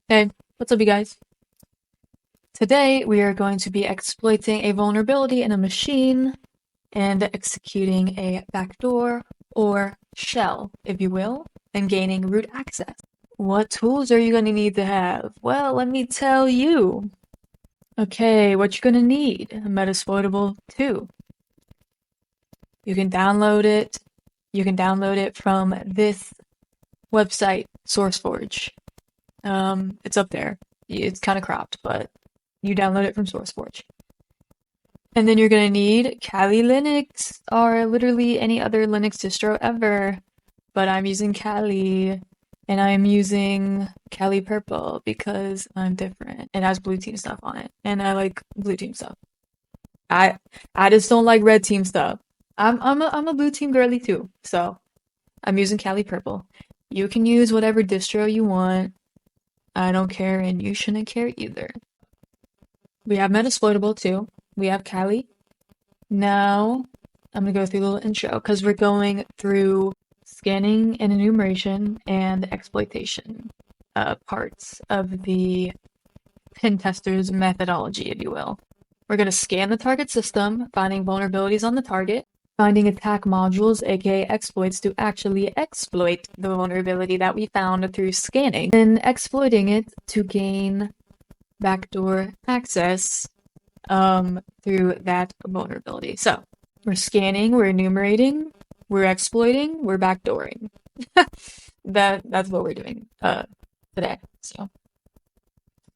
Hey, what's up, you guys? Today we are going to be exploiting a vulnerability in a machine and executing a backdoor or shell, if you will, and gaining root access. What tools are you going to need to have? Well, let me tell you. Okay, what you're going to need, Metasploitable 2. You can download it. You can download it from this website, SourceForge. It's up there. It's kind of cropped, but you download it from SourceForge. And then you're gonna need Kali Linux or literally any other Linux distro ever. But I'm using Kali and I'm using Kali Purple because I'm different. It has blue team stuff on it. And I like blue team stuff. I I just don't like red team stuff. I'm a blue team girly too. So I'm using Kali Purple. You can use whatever distro you want. I don't care and you shouldn't care either. We have Metasploitable too. We have Kali. Now, I'm going to go through the little intro because we're going through scanning and enumeration and exploitation parts of the pen tester's methodology, if you will. We're going to scan the target system, finding vulnerabilities on the target, finding attack modules, aka exploits, to actually exploit the vulnerability that we found through scanning, and exploiting it to gain backdoor access through that vulnerability. So we're scanning, we're enumerating, we're exploiting, we're backdooring. That's what we're doing today. So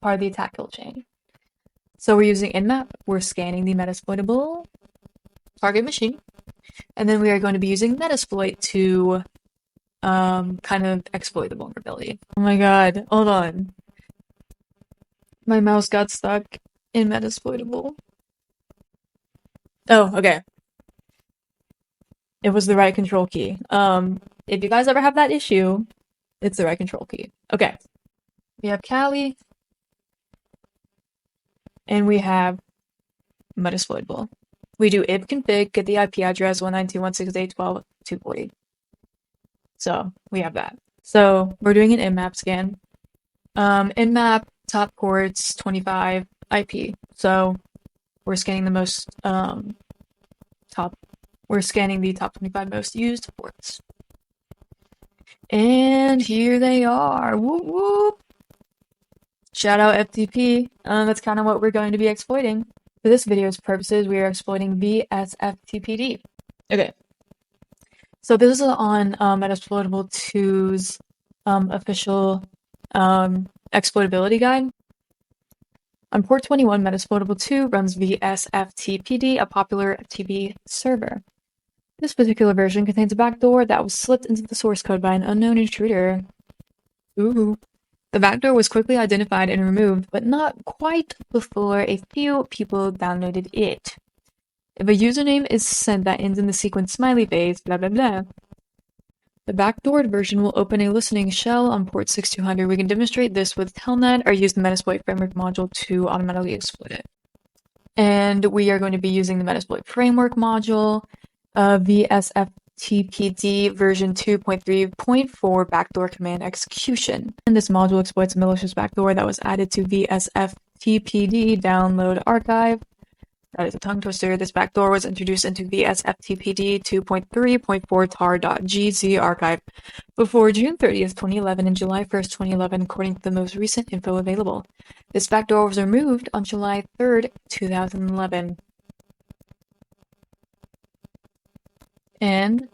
part of the attack kill chain. So we're using nmap, we're scanning the metasploitable target machine, and then we are going to be using Metasploit to kind of exploit the vulnerability. Oh my god, hold on. My mouse got stuck in Metasploitable. Oh, okay. It was the right control key. If you guys ever have that issue, it's the right control key. Okay. We have Kali, and we have Metasploitable. We do ipconfig, get the IP address 192.168.12.240. So we have that. So we're doing an nmap scan. Nmap top ports 25 IP. So we're scanning the most we're scanning the top 25 most used ports. And here they are. Whoop whoop. Shout out FTP. That's kind of what we're going to be exploiting. For this video's purposes, we are exploiting VSFTPD. Okay. So this is on Metasploitable 2's official exploitability guide. On port 21, Metasploitable 2 runs VSFTPD, a popular FTP server. This particular version contains a backdoor that was slipped into the source code by an unknown intruder. Ooh. The backdoor was quickly identified and removed, but not quite before a few people downloaded it. If a username is sent that ends in the sequence smiley face, blah blah blah, the backdoored version will open a listening shell on port 6200. We can demonstrate this with Telnet or use the Metasploit framework module to automatically exploit it. And we are going to be using the Metasploit framework module, VSFTPD version 2.3.4 backdoor command execution. And this module exploits a malicious backdoor that was added to VSFTPD download archive. That is a tongue twister. This backdoor was introduced into VSFTPD 2.3.4 tar.gz archive before June 30th, 2011 and July 1st, 2011, according to the most recent info available. This backdoor was removed on July 3rd, 2011. And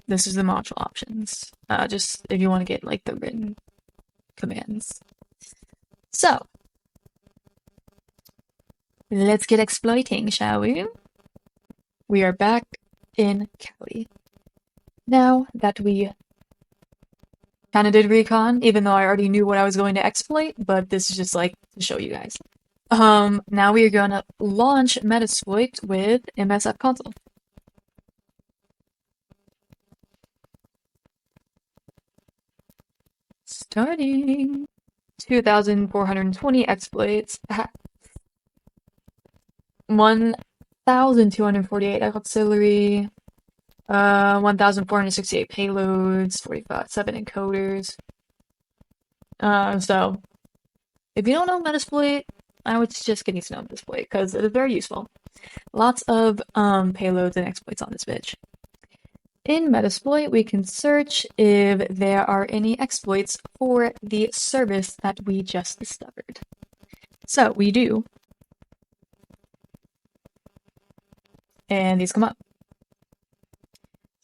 this is the module options. Just if you want to get like the written commands. So let's get exploiting, shall we? We are back in Kali. Now that we kind of did recon, even though I already knew what I was going to exploit, but this is just like to show you guys. Now we are going to launch Metasploit with MSF console. Starting 2,420 exploits. 1,248 auxiliary, 1,468 payloads, 47 encoders. So if you don't know Metasploit, I would suggest getting to know Metasploit because it is very useful. Lots of payloads and exploits on this bitch. In Metasploit, we can search if there are any exploits for the service that we just discovered. So we do. And these come up.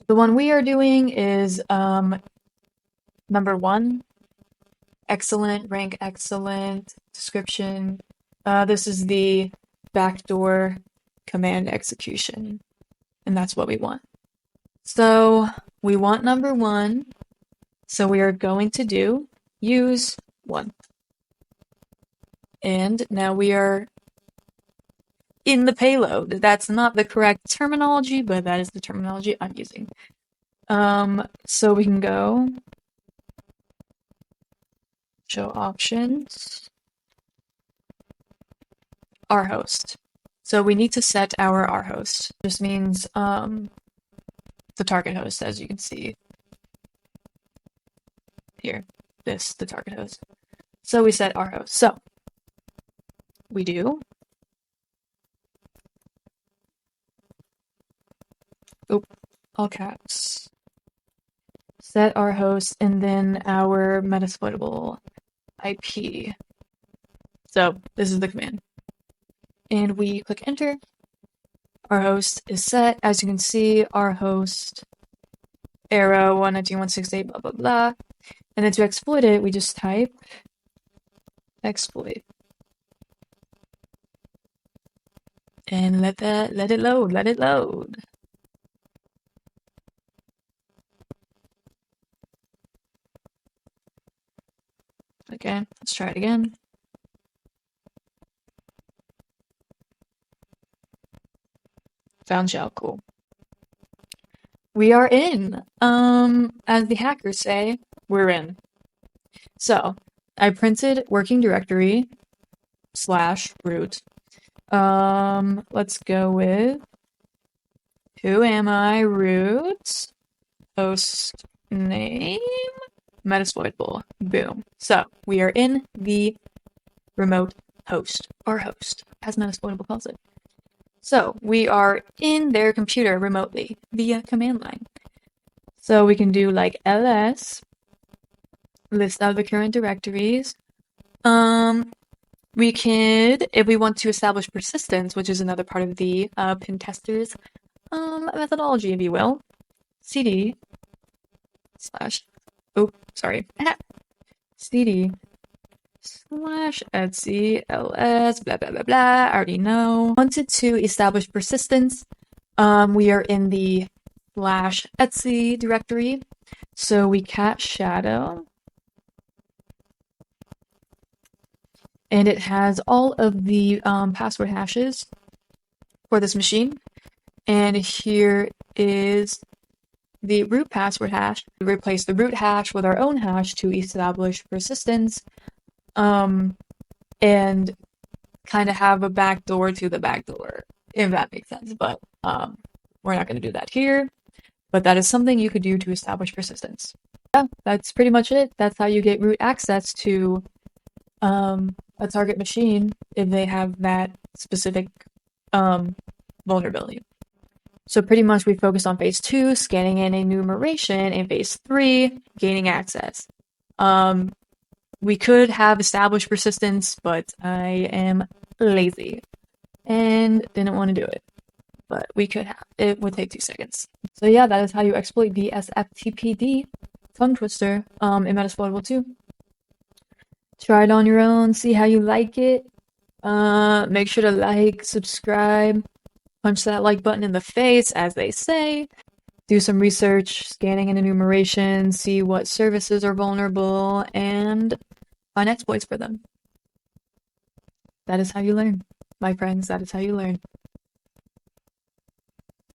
The one we are doing is number 1, excellent, rank excellent, description. This is the backdoor command execution, and that's what we want. So we want number 1, so we are going to do use 1. And now we are in the payload. That's not the correct terminology, but that is the terminology I'm using. So we can go show options, our host. So we need to set our host. Just means the target host, as you can see here. The target host. So we set our host. So we do. All caps. Set our host and then our metasploitable IP. So this is the command. And we click enter. Our host is set. As you can see, our host arrow 192.168 blah blah blah. And then to exploit it, we just type exploit. And let it load. Okay, let's try it again. Found shell, cool. We are in. As the hackers say, we're in. So I printed working directory /root. Let's go with who am I? Root host name Metasploitable. Boom. So we are in the remote host, our host, as Metasploitable calls it. So we are in their computer remotely via command line. So we can do like ls, list out the current directories. We could, if we want to establish persistence, which is another part of the pen testers methodology, if you will, cd cd /etc ls blah blah blah blah. I already know. Wanted to establish persistence. We are in the /etc directory, so we cat shadow, and it has all of the password hashes for this machine. And here is the root password hash. We replace the root hash with our own hash to establish persistence, and kind of have a backdoor to the backdoor, if that makes sense. But we're not going to do that here. But that is something you could do to establish persistence. Yeah, that's pretty much it. That's how you get root access to a target machine if they have that specific vulnerability. So pretty much we focused on phase 2, scanning in enumeration, and phase 3, gaining access. We could have established persistence, but I am lazy and didn't want to do it. But we could have. It would take 2 seconds. So yeah, that is how you exploit the SFTPD tongue twister in Metasploitable 2. Try it on your own, see how you like it. Make sure to like, subscribe, punch that like button in the face, as they say. Do some research, scanning and enumeration, see what services are vulnerable, and find exploits for them. That is how you learn, my friends. That is how you learn.